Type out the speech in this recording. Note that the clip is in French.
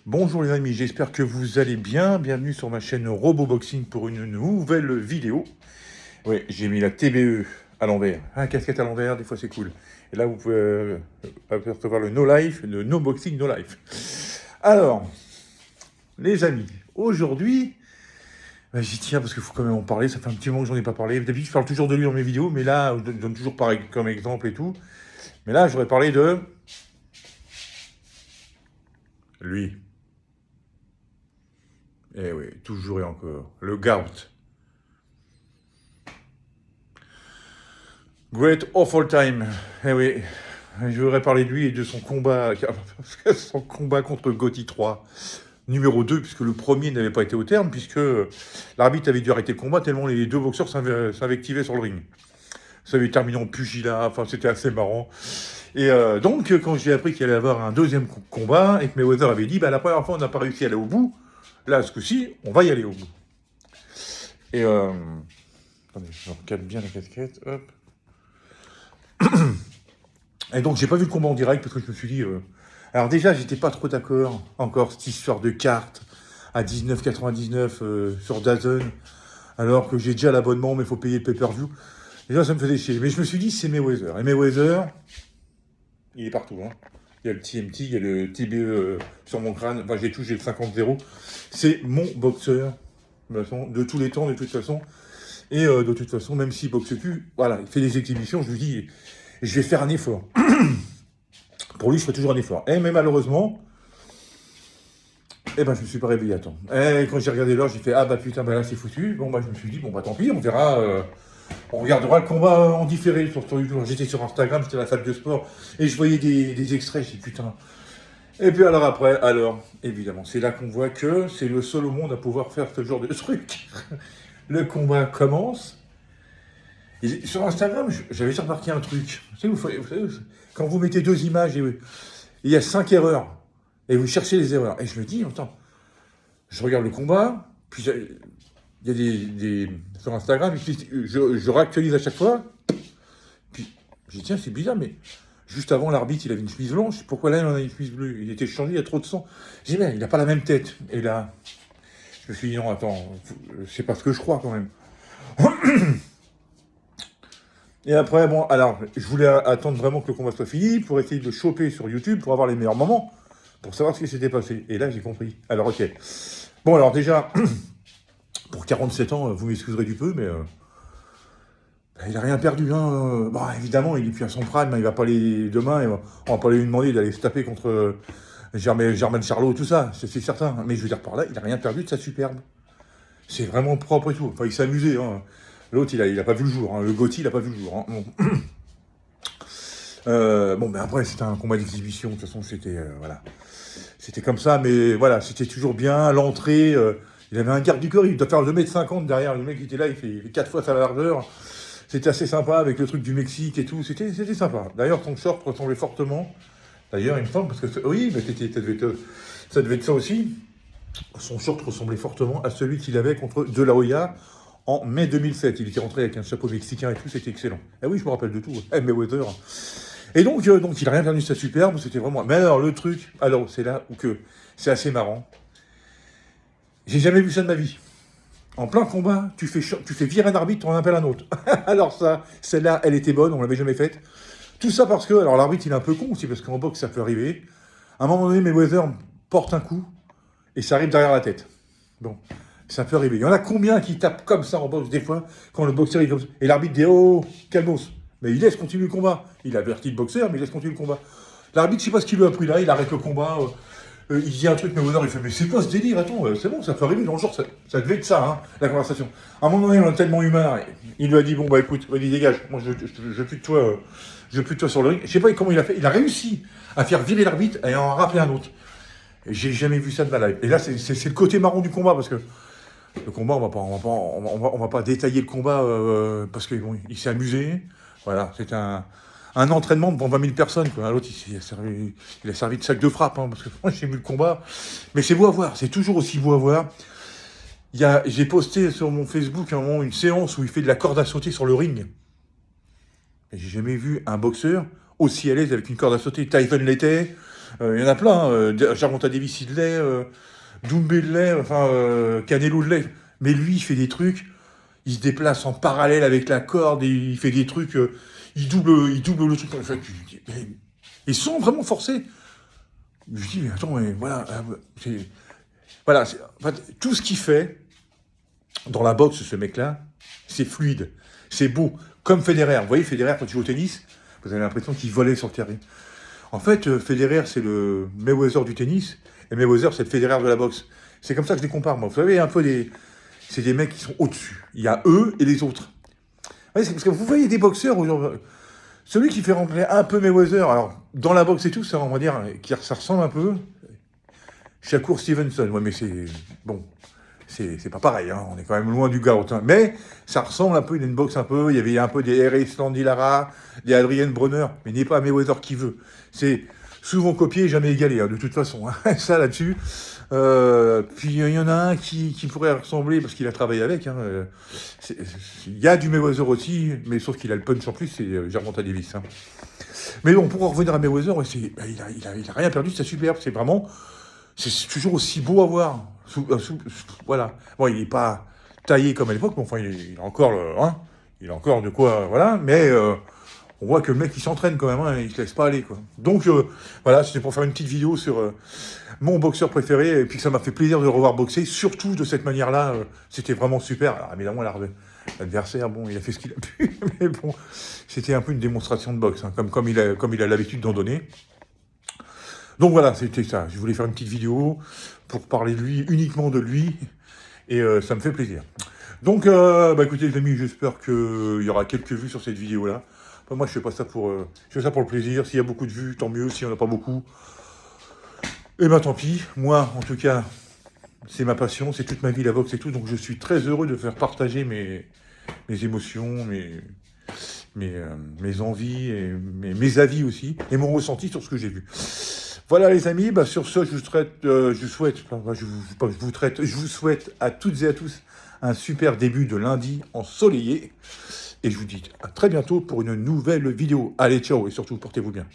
Bonjour les amis, j'espère que vous allez bien. Bienvenue sur ma chaîne RoboBoxing pour une nouvelle vidéo. Oui, j'ai mis la TBE à l'envers. Ah, casquette à l'envers, des fois c'est cool. Et là, vous pouvez apercevoir le No Life, le No Boxing No Life. Alors, les amis, aujourd'hui, j'y tiens parce qu'il faut quand même en parler. Ça fait un petit moment que j'en ai pas parlé. D'habitude, je parle toujours de lui dans mes vidéos, mais là, je donne toujours pareil comme exemple et tout. Mais là, j'aurais parlé de lui. Eh oui, toujours et encore. Le Gout. Great of all time. Eh oui, je voudrais parler de lui et de son combat, son combat contre Gotti 3, numéro 2, puisque le premier n'avait pas été au terme, puisque l'arbitre avait dû arrêter le combat tellement les deux boxeurs s'invectivaient sur le ring. Ça avait terminé en pugilat, enfin c'était assez marrant. Et donc, quand j'ai appris qu'il allait y avoir un deuxième combat, et que Mayweather avait dit, bah, la première fois on n'a pas réussi à aller au bout, là, ce coup-ci, on va y aller au bout. Et attendez, je recale bien la casquette, hop. Et donc, j'ai pas vu le combat en direct parce que je me suis dit. Alors, déjà, j'étais pas trop d'accord encore cette histoire de carte à 19,99 sur DAZN, alors que j'ai déjà l'abonnement, mais il faut payer le pay-per-view. Déjà, ça me faisait chier. Mais je me suis dit, c'est Mayweather. Et Mayweather, il est partout. Hein. Il y a le TMT, il y a le TBE sur mon crâne. Enfin, j'ai tout, j'ai le 50-0. C'est mon boxeur, de tous les temps, de toute façon. Et de toute façon, même s'il boxe plus, voilà, il fait des exhibitions, je lui dis, je vais faire un effort. Pour lui, je ferai toujours un effort. Mais malheureusement, je me suis pas réveillé à temps. Et quand j'ai regardé l'heure, j'ai fait, ah bah putain, bah là c'est foutu. Bon, bah je me suis dit, bon bah tant pis, on verra. On regardera le combat en différé sur YouTube. J'étais sur Instagram, j'étais à la salle de sport, et je voyais des extraits, j'ai dit putain. Et puis alors après, évidemment, c'est là qu'on voit que c'est le seul au monde à pouvoir faire ce genre de truc. Le combat commence. Et sur Instagram, j'avais remarqué un truc. Vous savez, quand vous mettez deux images, il y a 5 erreurs, et vous cherchez les erreurs. Et je me dis, attends, je regarde le combat, puis il y a des sur Instagram, je réactualise à chaque fois, puis je dis, tiens, c'est bizarre, mais juste avant, l'arbitre, il avait une chemise blanche, pourquoi là, il en a une chemise bleue? Il était changé, il y a trop de sang. J'ai dit, mais il n'a pas la même tête. Et là, je me suis dit, non, attends, c'est pas ce que je crois, quand même. Et après, bon, alors, je voulais attendre vraiment que le combat soit fini pour essayer de le choper sur YouTube pour avoir les meilleurs moments, pour savoir ce qui s'était passé. Et là, j'ai compris. Alors, ok. Bon, alors déjà, pour 47 ans, vous m'excuserez du peu, mais il n'a rien perdu. Hein. Bon, évidemment, il est plus à son prime, il va pas aller demain, on va pas lui demander d'aller se taper contre Germaine Charlot, tout ça, c'est certain. Mais je veux dire par là, il n'a rien perdu de sa superbe. C'est vraiment propre et tout. Enfin, il s'est amusé, hein. L'autre, il a pas vu le jour. Hein. Le Gotti, il n'a pas vu le jour. Hein. Bon, mais après, c'était un combat d'exhibition. De toute façon, c'était voilà. C'était comme ça, mais voilà, c'était toujours bien. L'entrée, il avait un garde du corps, il doit faire 2,50 m derrière. Le mec qui était là, il fait 4 fois sa largeur. C'était assez sympa avec le truc du Mexique et tout. C'était sympa. D'ailleurs, son short ressemblait fortement. D'ailleurs, il me semble, parce que oui, mais ça devait être ça aussi. Son short ressemblait fortement à celui qu'il avait contre De La Hoya en mai 2007. Il était rentré avec un chapeau mexicain et tout, c'était excellent. Eh oui, je me rappelle de tout. Mayweather. Et donc il n'a rien perdu de sa superbe, c'était vraiment... Mais alors, le truc, alors c'est là où que c'est assez marrant. J'ai jamais vu ça de ma vie. En plein combat, tu fais virer un arbitre, on en appelle un autre. Alors ça, celle-là, elle était bonne, on l'avait jamais faite. Tout ça parce que, alors l'arbitre, il est un peu con aussi, parce qu'en boxe, ça peut arriver. À un moment donné, Mayweather porte un coup, et ça arrive derrière la tête. Bon, ça peut arriver. Il y en a combien qui tapent comme ça en boxe, des fois, quand le boxeur est comme ça. Et l'arbitre dit, oh, calmos. Mais il laisse continuer le combat. Il avertit le boxeur, mais il laisse continuer le combat. L'arbitre, je sais pas ce qu'il lui a pris là, il arrête le combat. Il dit un truc, mais Mayweather, il fait, mais c'est quoi ce délire? Attends, c'est bon, ça peut arriver dans le genre, ça devait être ça, hein, la conversation. À un moment donné, on a tellement eu marre. Il lui a dit, bon, bah écoute, vas-y, dégage. Moi, je veux plus de toi, sur le ring. Je sais pas comment il a fait. Il a réussi à faire virer l'arbitre et à en rappeler un autre. J'ai jamais vu ça de ma life. Et là, c'est le côté marrant du combat, parce que le combat, on va pas détailler le combat, parce qu'il bon, s'est amusé. Voilà, c'est un entraînement devant 20 000 personnes. L'autre, il a servi de sac de frappe, hein, parce que moi, j'ai vu le combat. Mais c'est beau à voir, c'est toujours aussi beau à voir. J'ai posté sur mon Facebook à un moment une séance où il fait de la corde à sauter sur le ring. Et j'ai jamais vu un boxeur aussi à l'aise avec une corde à sauter. Tyson l'était. Il y en a plein, Gervonta Davis, il l'est, Doumbé l'est, enfin, Canelo l'est. Mais lui, il fait des trucs, il se déplace en parallèle avec la corde, et il fait des trucs, il double le truc. En fait, ils sont vraiment forcés. Je dis, mais attends, mais voilà, voilà, en fait, tout ce qu'il fait dans la boxe, ce mec-là, c'est fluide, c'est beau, comme Federer. Vous voyez, Federer, quand il joue au tennis, vous avez l'impression qu'il volait sur le terrain. En fait, Federer, c'est le Mayweather du tennis, et Mayweather, c'est le Federer de la boxe. C'est comme ça que je les compare, moi. Vous savez, un peu c'est des mecs qui sont au-dessus. Il y a eux et les autres. Ouais, c'est parce que vous voyez des boxeurs, celui qui fait rentrer un peu Mayweather, alors, dans la boxe et tout, ça, on va dire, ça ressemble un peu, Shakur Stevenson. Ouais, mais c'est, bon, c'est pas pareil, hein. On est quand même loin du gout, hein. Mais ça ressemble un peu, il a une boxe un peu, il y avait un peu des R.S. Landy Lara, des Adrian Bronner, mais il n'est pas Mayweather qui veut. C'est souvent copié et jamais égalé, hein, de toute façon, hein. Ça là-dessus. Puis il y en a un qui pourrait ressembler, parce qu'il a travaillé avec, hein. Il y a du Mayweather aussi, mais sauf qu'il a le punch en plus, c'est Gervonta Davis, hein. Mais bon, pour en revenir à Mayweather, ouais, il a rien perdu, c'est superbe, c'est vraiment... C'est toujours aussi beau à voir. Voilà. Bon, il n'est pas taillé comme à l'époque, mais enfin, il a encore hein, il a encore de quoi, voilà. Mais on voit que le mec, il s'entraîne quand même, hein, il se laisse pas aller, quoi. Donc, voilà, c'était pour faire une petite vidéo sur mon boxeur préféré, et puis ça m'a fait plaisir de le revoir boxer, surtout de cette manière-là. C'était vraiment super. Alors, évidemment, l'adversaire, bon, il a fait ce qu'il a pu, mais bon, c'était un peu une démonstration de boxe, hein, comme il a l'habitude d'en donner. Donc voilà, c'était ça. Je voulais faire une petite vidéo pour parler de lui, uniquement de lui, et ça me fait plaisir. Donc, écoutez les amis, j'espère qu'il y aura quelques vues sur cette vidéo-là. Enfin, moi, je fais ça pour le plaisir. S'il y a beaucoup de vues, tant mieux. S'il n'y en a pas beaucoup, eh ben tant pis. Moi, en tout cas, c'est ma passion, c'est toute ma vie la boxe et tout. Donc, je suis très heureux de faire partager mes émotions, mes envies, et mes avis aussi, et mon ressenti sur ce que j'ai vu. Voilà les amis, sur ce, je vous souhaite à toutes et à tous un super début de lundi ensoleillé. Et je vous dis à très bientôt pour une nouvelle vidéo. Allez, ciao, et surtout, portez-vous bien.